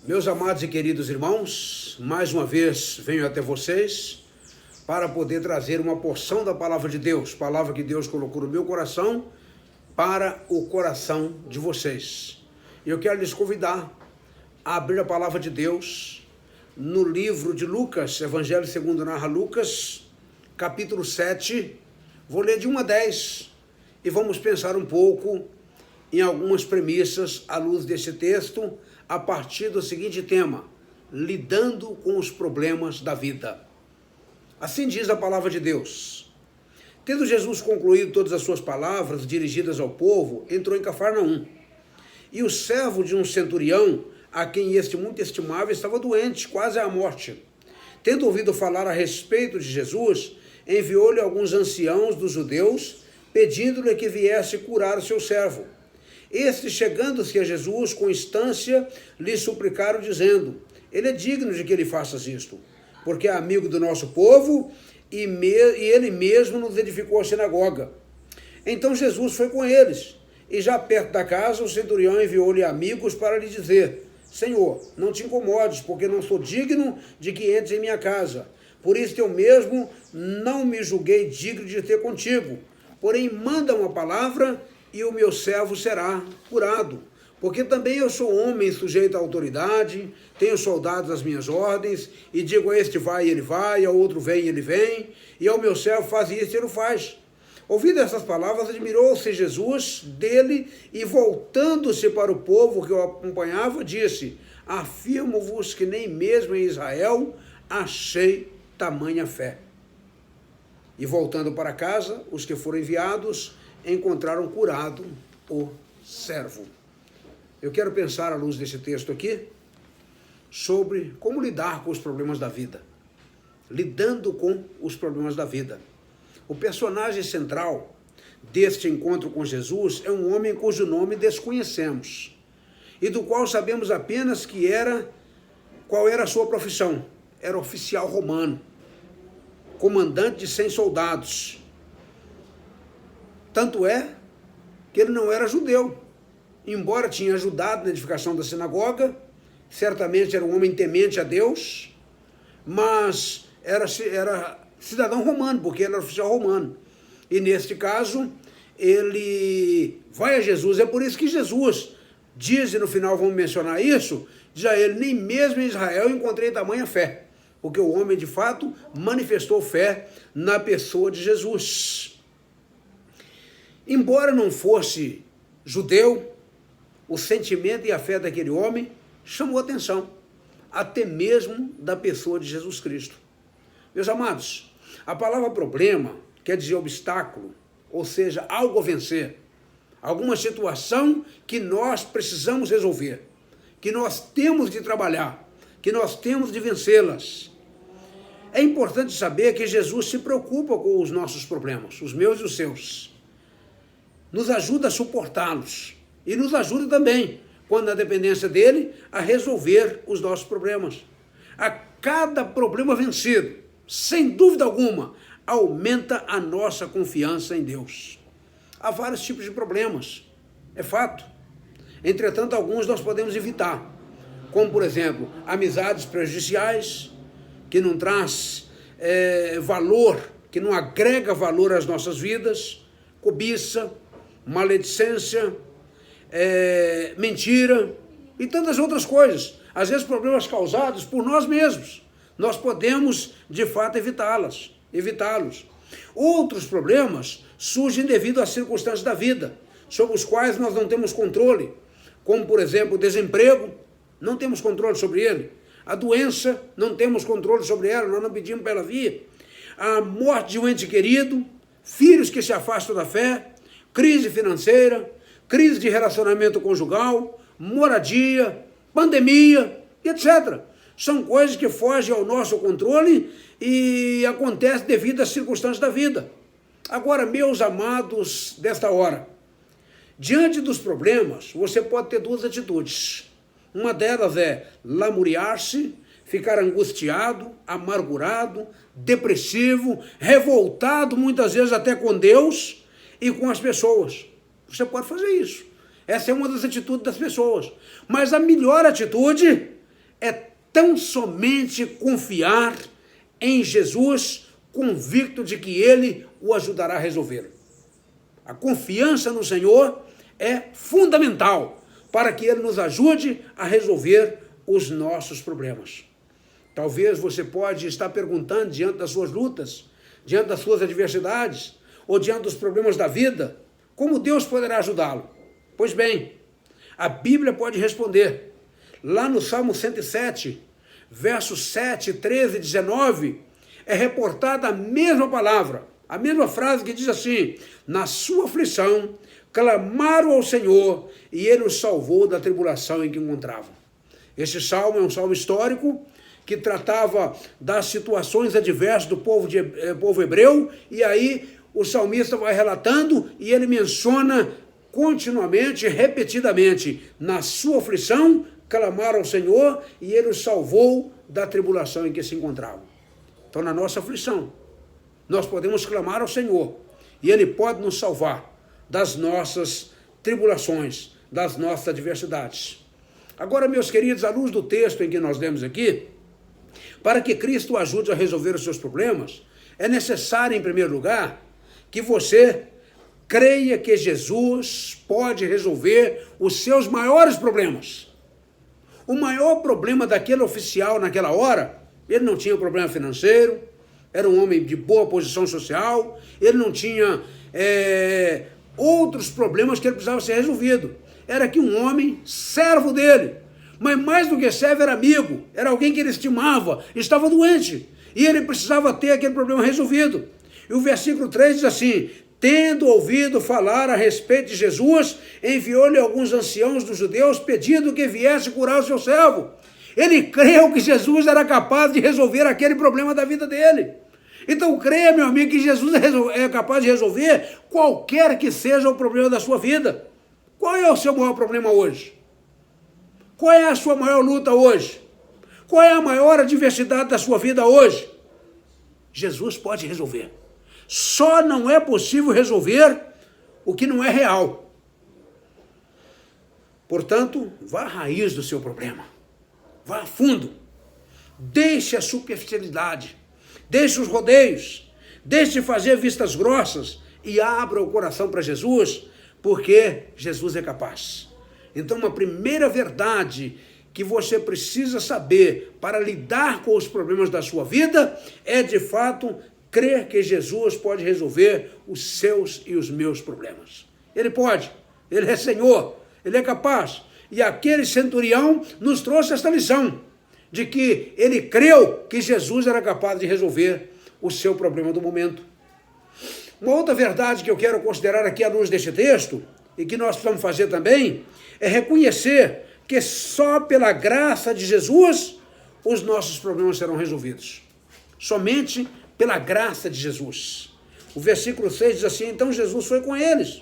Meus amados e queridos irmãos, mais uma vez venho até vocês para poder trazer uma porção da palavra de Deus, palavra que Deus colocou no meu coração para o coração de vocês. E eu quero lhes convidar a abrir a palavra de Deus no livro de Lucas, Evangelho segundo narra Lucas, capítulo 7, vou ler de 1 a 10 e vamos pensar um pouco em algumas premissas à luz desse texto, a partir do seguinte tema: lidando com os problemas da vida. Assim diz a palavra de Deus. Tendo Jesus concluído todas as suas palavras dirigidas ao povo, entrou em Cafarnaum. E o servo de um centurião, a quem este muito estimava, estava doente, quase à morte. Tendo ouvido falar a respeito de Jesus, enviou-lhe alguns anciãos dos judeus, pedindo-lhe que viesse curar o seu servo. Estes, chegando-se a Jesus com instância, lhe suplicaram, dizendo: ele é digno de que ele faças isto, porque é amigo do nosso povo e ele mesmo nos edificou a sinagoga. Então Jesus foi com eles, e já perto da casa o centurião enviou-lhe amigos para lhe dizer: Senhor, não te incomodes, porque não sou digno de que entres em minha casa. Por isso eu mesmo não me julguei digno de ter contigo. Porém, manda uma palavra e o meu servo será curado. Porque também eu sou homem sujeito à autoridade, tenho soldados às minhas ordens, e digo a este vai e ele vai, ao outro vem e ele vem, e ao meu servo faz isso e ele o faz. Ouvindo essas palavras, admirou-se Jesus dele, e voltando-se para o povo que o acompanhava, disse: afirmo-vos que nem mesmo em Israel achei tamanha fé. E voltando para casa, os que foram enviados encontraram curado o servo. Eu quero pensar, à luz desse texto aqui, sobre como lidar com os problemas da vida. Lidando com os problemas da vida. O personagem central deste encontro com Jesus é um homem cujo nome desconhecemos e do qual sabemos apenas qual era a sua profissão. Era oficial romano, comandante de 100 soldados. Tanto é que ele não era judeu, embora tinha ajudado na edificação da sinagoga, certamente era um homem temente a Deus, mas era cidadão romano, porque ele era oficial romano. E neste caso, ele vai a Jesus. É por isso que Jesus diz, e no final vamos mencionar isso, diz a ele: nem mesmo em Israel encontrei tamanha fé, porque o homem de fato manifestou fé na pessoa de Jesus. Embora não fosse judeu, o sentimento e a fé daquele homem chamou atenção, até mesmo da pessoa de Jesus Cristo. Meus amados, a palavra problema quer dizer obstáculo, ou seja, algo a vencer, alguma situação que nós precisamos resolver, que nós temos de trabalhar, que nós temos de vencê-las. É importante saber que Jesus se preocupa com os nossos problemas, os meus e os seus. Nos ajuda a suportá-los e nos ajuda também, quando na dependência dele, a resolver os nossos problemas. A cada problema vencido, sem dúvida alguma, aumenta a nossa confiança em Deus. Há vários tipos de problemas, é fato. Entretanto, alguns nós podemos evitar, como, por exemplo, amizades prejudiciais, que não traz valor, que não agrega valor às nossas vidas, cobiça, maledicência, mentira e tantas outras coisas. Às vezes problemas causados por nós mesmos. Nós podemos, de fato, evitá-los. Outros problemas surgem devido às circunstâncias da vida, sobre os quais nós não temos controle, como, por exemplo, o desemprego, não temos controle sobre ele. A doença, não temos controle sobre ela, nós não pedimos para ela vir. A morte de um ente querido, filhos que se afastam da fé, crise financeira, crise de relacionamento conjugal, moradia, pandemia, etc. São coisas que fogem ao nosso controle e acontecem devido às circunstâncias da vida. Agora, meus amados desta hora, diante dos problemas, você pode ter duas atitudes. Uma delas é lamuriar-se, ficar angustiado, amargurado, depressivo, revoltado, muitas vezes até com Deus e com as pessoas. Você pode fazer isso. Essa é uma das atitudes das pessoas. Mas a melhor atitude é tão somente confiar em Jesus, convicto de que Ele o ajudará a resolver. A confiança no Senhor é fundamental para que Ele nos ajude a resolver os nossos problemas. Talvez você pode estar perguntando diante das suas lutas, diante das suas adversidades, ou diante dos problemas da vida, como Deus poderá ajudá-lo? Pois bem, a Bíblia pode responder. Lá no Salmo 107, versos 7, 13 e 19, é reportada a mesma palavra, a mesma frase que diz assim: na sua aflição, clamaram ao Senhor e Ele os salvou da tribulação em que encontravam. Este salmo é um salmo histórico que tratava das situações adversas do povo hebreu, e aí o salmista vai relatando e ele menciona continuamente, repetidamente: na sua aflição, clamaram ao Senhor e Ele os salvou da tribulação em que se encontravam. Então, na nossa aflição, nós podemos clamar ao Senhor e Ele pode nos salvar das nossas tribulações, das nossas adversidades. Agora, meus queridos, à luz do texto em que nós lemos aqui, para que Cristo o ajude a resolver os seus problemas, é necessário, em primeiro lugar, que você creia que Jesus pode resolver os seus maiores problemas. O maior problema daquele oficial naquela hora, ele não tinha problema financeiro, era um homem de boa posição social, ele não tinha outros problemas que ele precisava ser resolvido. Era que um homem, servo dele, mas mais do que servo, era amigo, era alguém que ele estimava, estava doente, e ele precisava ter aquele problema resolvido. E o versículo 3 diz assim: tendo ouvido falar a respeito de Jesus, enviou-lhe alguns anciãos dos judeus, pedindo que viesse curar o seu servo. Ele creu que Jesus era capaz de resolver aquele problema da vida dele. Então creia, meu amigo, que Jesus é capaz de resolver qualquer que seja o problema da sua vida. Qual é o seu maior problema hoje? Qual é a sua maior luta hoje? Qual é a maior adversidade da sua vida hoje? Jesus pode resolver. Só não é possível resolver o que não é real. Portanto, vá à raiz do seu problema. Vá a fundo. Deixe a superficialidade. Deixe os rodeios. Deixe de fazer vistas grossas e abra o coração para Jesus, porque Jesus é capaz. Então, uma primeira verdade que você precisa saber para lidar com os problemas da sua vida é, de fato, crer que Jesus pode resolver os seus e os meus problemas. Ele pode, Ele é Senhor, Ele é capaz. E aquele centurião nos trouxe esta lição, de que ele creu que Jesus era capaz de resolver o seu problema do momento. Uma outra verdade que eu quero considerar aqui à luz deste texto, e que nós precisamos fazer também, é reconhecer que só pela graça de Jesus os nossos problemas serão resolvidos. Somente pela graça de Jesus. O versículo 6 diz assim: então Jesus foi com eles,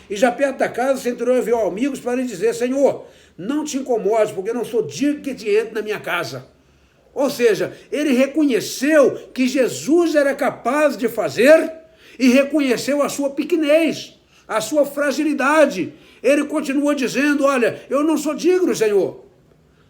e já perto da casa, o centurião enviou amigos para lhe dizer: Senhor, não te incomodes, porque eu não sou digno que te entre na minha casa. Ou seja, ele reconheceu que Jesus era capaz de fazer e reconheceu a sua pequenez, a sua fragilidade. Ele continua dizendo: olha, eu não sou digno, Senhor,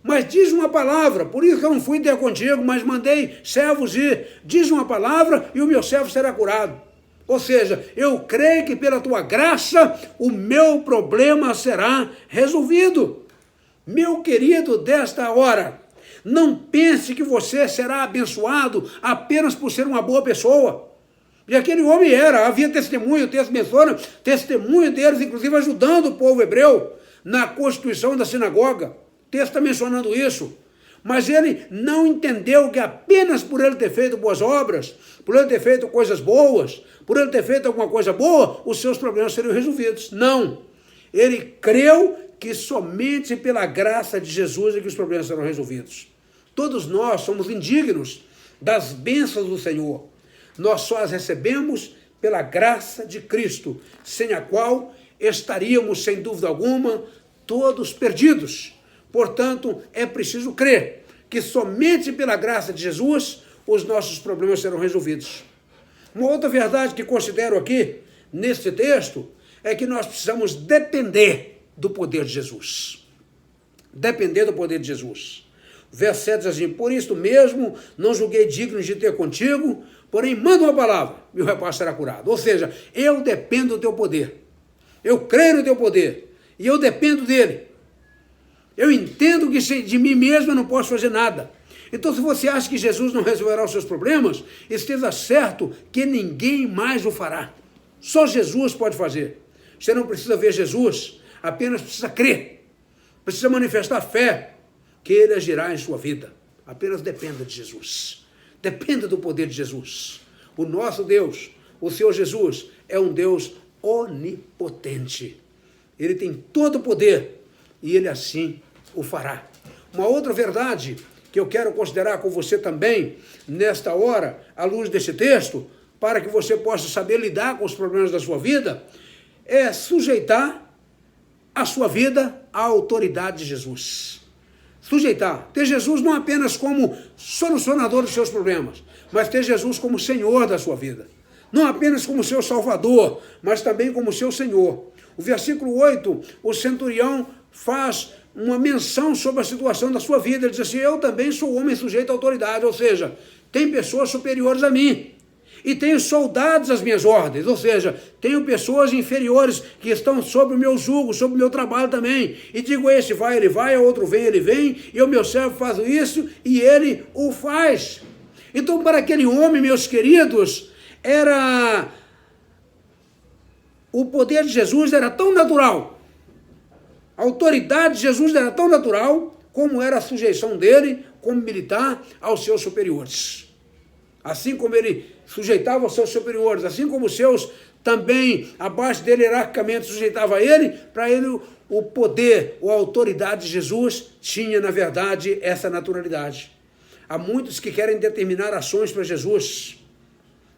mas diz uma palavra, por isso que eu não fui ter contigo, mas mandei servos ir, diz uma palavra e o meu servo será curado. Ou seja, eu creio que pela tua graça o meu problema será resolvido. Meu querido, desta hora, não pense que você será abençoado apenas por ser uma boa pessoa. E aquele homem havia testemunho, o texto menciona, testemunho deles, inclusive ajudando o povo hebreu na constituição da sinagoga. O texto está mencionando isso. Mas ele não entendeu que apenas por ele ter feito boas obras, por ele ter feito coisas boas, por ele ter feito alguma coisa boa, os seus problemas seriam resolvidos. Não. Ele creu que somente pela graça de Jesus é que os problemas serão resolvidos. Todos nós somos indignos das bênçãos do Senhor. Nós só as recebemos pela graça de Cristo, sem a qual estaríamos, sem dúvida alguma, todos perdidos. Portanto, é preciso crer que somente pela graça de Jesus os nossos problemas serão resolvidos. Uma outra verdade que considero aqui, neste texto, é que nós precisamos depender do poder de Jesus. Depender do poder de Jesus. Verso 7 diz assim: por isso mesmo não julguei digno de ter contigo, porém manda uma palavra, meu repasto será curado. Ou seja, eu dependo do teu poder. Eu creio no teu poder. E eu dependo dele. Eu entendo que de mim mesmo eu não posso fazer nada. Então, se você acha que Jesus não resolverá os seus problemas, esteja certo que ninguém mais o fará. Só Jesus pode fazer. Você não precisa ver Jesus, apenas precisa crer. Precisa manifestar fé que ele agirá em sua vida. Apenas dependa de Jesus. Dependa do poder de Jesus. O nosso Deus, o Senhor Jesus, é um Deus onipotente. Ele tem todo o poder e ele assim o fará. Uma outra verdade que eu quero considerar com você também, nesta hora, à luz desse texto, para que você possa saber lidar com os problemas da sua vida, é sujeitar a sua vida à autoridade de Jesus. Sujeitar. Ter Jesus não apenas como solucionador dos seus problemas, mas ter Jesus como Senhor da sua vida. Não apenas como seu Salvador, mas também como seu Senhor. O versículo 8, o centurião faz uma menção sobre a situação da sua vida. Ele diz assim: eu também sou homem sujeito à autoridade, ou seja, tem pessoas superiores a mim. E tenho soldados às minhas ordens, ou seja, tenho pessoas inferiores que estão sob o meu jugo, sob o meu trabalho também. E digo, esse vai, ele vai, o outro vem, ele vem, e o meu servo faz isso, e ele o faz. Então, para aquele homem, meus queridos, o poder de Jesus era tão natural, a autoridade de Jesus era tão natural, como era a sujeição dele, como militar, aos seus superiores. Assim como ele sujeitava aos seus superiores, assim como os seus também, abaixo dele, hierarquicamente, sujeitava a ele, para ele o poder ou a autoridade de Jesus tinha, na verdade, essa naturalidade. Há muitos que querem determinar ações para Jesus,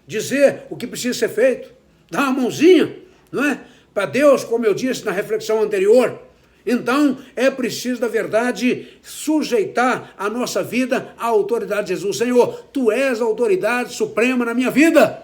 dizer o que precisa ser feito, dar uma mãozinha, não é? Para Deus, como eu disse na reflexão anterior. Então, é preciso, na verdade, sujeitar a nossa vida à autoridade de Jesus. Senhor, tu és a autoridade suprema na minha vida.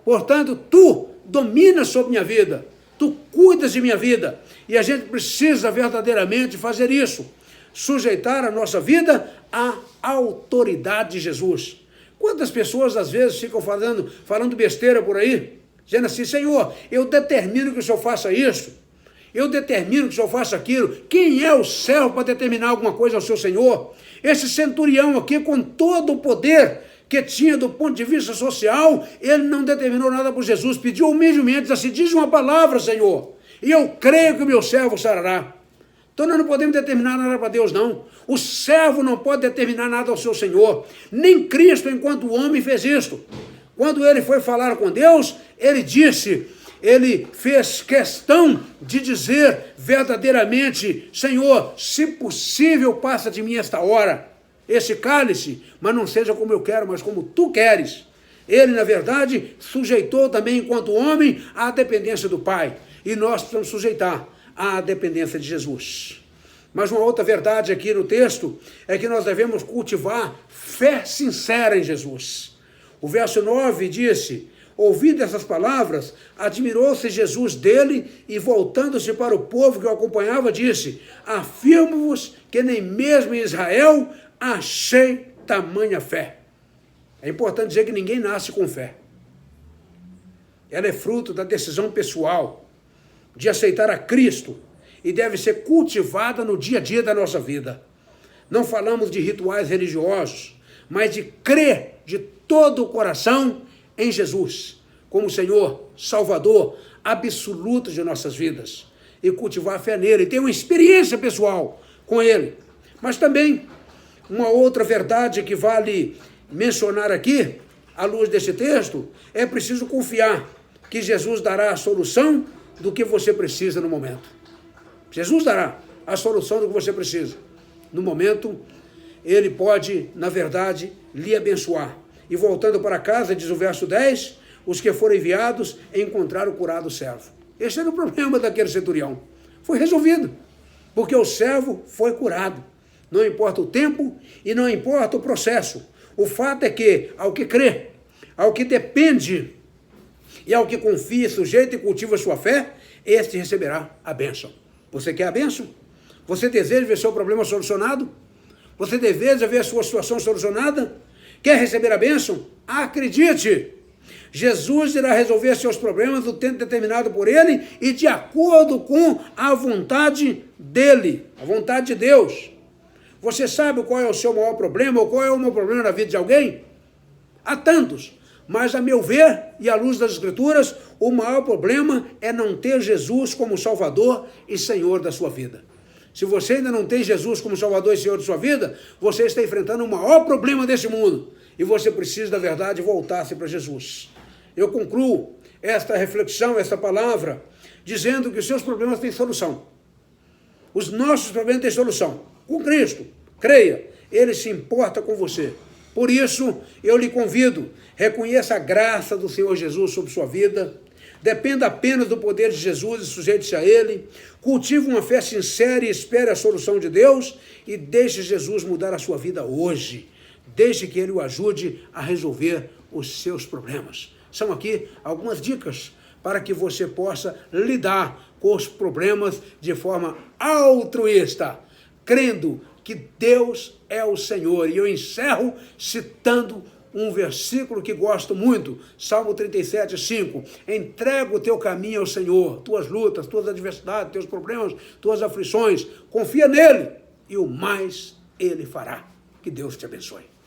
Portanto, tu dominas sobre minha vida. Tu cuidas de minha vida. E a gente precisa verdadeiramente fazer isso. Sujeitar a nossa vida à autoridade de Jesus. Quantas pessoas, às vezes, ficam falando besteira por aí? Dizendo assim: Senhor, eu determino que o Senhor faça isso. Eu determino que o Senhor faça aquilo. Quem é o servo para determinar alguma coisa ao seu Senhor? Esse centurião aqui, com todo o poder que tinha do ponto de vista social, ele não determinou nada por Jesus. Pediu humildemente, disse assim: diz uma palavra, Senhor, e eu creio que o meu servo sarará. Então nós não podemos determinar nada para Deus, não. O servo não pode determinar nada ao seu Senhor. Nem Cristo, enquanto homem, fez isto. Quando ele foi falar com Deus, ele fez questão de dizer verdadeiramente: Senhor, se possível, passa de mim esta hora, esse cálice, mas não seja como eu quero, mas como tu queres. Ele, na verdade, sujeitou também, enquanto homem, à dependência do Pai. E nós precisamos sujeitar à dependência de Jesus. Mas uma outra verdade aqui no texto é que nós devemos cultivar fé sincera em Jesus. O verso 9 disse: ouvindo essas palavras, admirou-se Jesus dele e, voltando-se para o povo que o acompanhava, disse: afirmo-vos que nem mesmo em Israel achei tamanha fé. É importante dizer que ninguém nasce com fé. Ela é fruto da decisão pessoal de aceitar a Cristo e deve ser cultivada no dia a dia da nossa vida. Não falamos de rituais religiosos, mas de crer de todo o coração em Jesus, como Senhor, Salvador absoluto de nossas vidas, e cultivar a fé nele, e ter uma experiência pessoal com ele. Mas também, uma outra verdade que vale mencionar aqui, à luz desse texto, é preciso confiar que Jesus dará a solução do que você precisa no momento. Jesus dará a solução do que você precisa. No momento, ele pode, na verdade, lhe abençoar. E voltando para casa, diz o verso 10, os que foram enviados encontraram curado o servo. Esse era o problema daquele centurião. Foi resolvido, porque o servo foi curado. Não importa o tempo e não importa o processo. O fato é que, ao que crê, ao que depende e ao que confia, sujeita e cultiva a sua fé, este receberá a bênção. Você quer a bênção? Você deseja ver seu problema solucionado? Você deseja ver a sua situação solucionada? Quer receber a bênção? Acredite! Jesus irá resolver seus problemas no tempo determinado por ele e de acordo com a vontade dele, a vontade de Deus. Você sabe qual é o seu maior problema ou qual é o meu problema na vida de alguém? Há tantos, mas a meu ver e à luz das Escrituras, o maior problema é não ter Jesus como Salvador e Senhor da sua vida. Se você ainda não tem Jesus como Salvador e Senhor de sua vida, você está enfrentando o maior problema desse mundo. E você precisa, na verdade, voltar-se para Jesus. Eu concluo esta reflexão, esta palavra, dizendo que os seus problemas têm solução. Os nossos problemas têm solução. Com Cristo, creia, Ele se importa com você. Por isso, eu lhe convido, reconheça a graça do Senhor Jesus sobre sua vida, dependa apenas do poder de Jesus e sujeite-se a Ele, cultive uma fé sincera e espere a solução de Deus e deixe Jesus mudar a sua vida hoje. Deixe que Ele o ajude a resolver os seus problemas. São aqui algumas dicas para que você possa lidar com os problemas de forma altruísta, crendo que Deus é o Senhor. E eu encerro citando um versículo que gosto muito, Salmo 37:5. Entrega o teu caminho ao Senhor, tuas lutas, tuas adversidades, teus problemas, tuas aflições. Confia nele e o mais Ele fará. Que Deus te abençoe.